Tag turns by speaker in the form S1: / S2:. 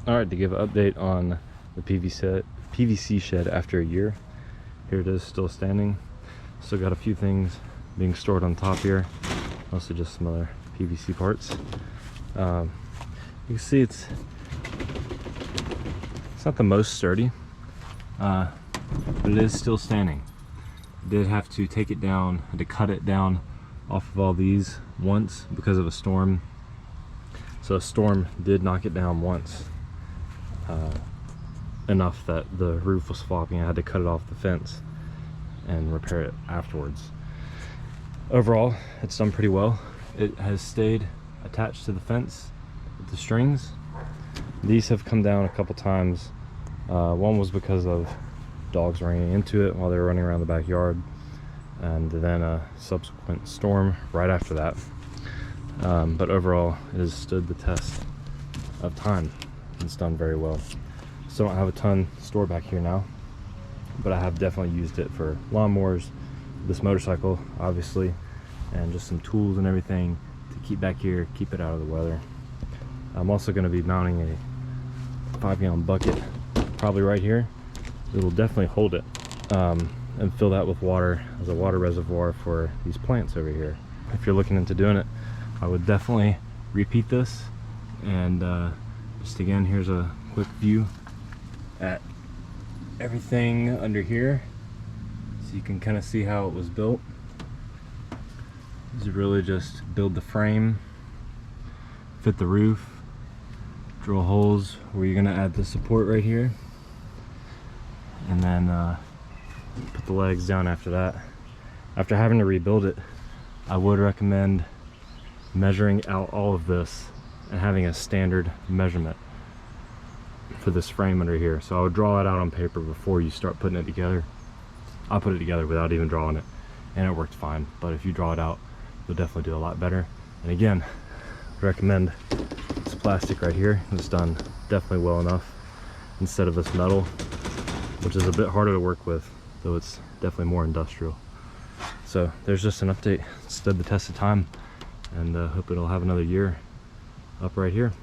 S1: All right, to give an update on the PVC shed after a year. Here it is, still standing. Still got a few things being stored on top here. Also just some other PVC parts. You can see it's not the most sturdy, but it is still standing. Did have to take it down, had to cut it down off of all these once because of a storm. So a storm did knock it down once, enough that the roof was flopping. I had to cut it off the fence and repair it afterwards. Overall, it's done pretty well. It has stayed attached to the fence with the strings. These have come down a couple times. One was because of dogs running into it while they were running around the backyard, and then a subsequent storm right after that. But overall, it has stood the test of time. It's done very well. Still don't have a ton stored back here now, but I have definitely used it for lawnmowers, this motorcycle obviously, and just some tools and everything to keep back here, keep it out of the weather. I'm also going to be mounting a 5-gallon bucket probably right here. It will definitely hold it, and fill that with water as a water reservoir for these plants over here. If you're looking into doing it, I would definitely repeat this. And just again, here's a quick view at everything under here, so you can kind of see how it was built. This is really just build the frame, fit the roof, drill holes where you're gonna add the support right here, and then put the legs down after that. After having to rebuild it, I would recommend measuring out all of this and having a standard measurement for this frame under here. So I would draw it out on paper before you start putting it together. I put it together without even drawing it, and it worked fine. But if you draw it out, you'll definitely do a lot better. And again, I recommend this plastic right here. It's done definitely well enough instead of this metal, which is a bit harder to work with, though it's definitely more industrial. So there's just an update. It stood the test of time, and hope it'll have another year up right here.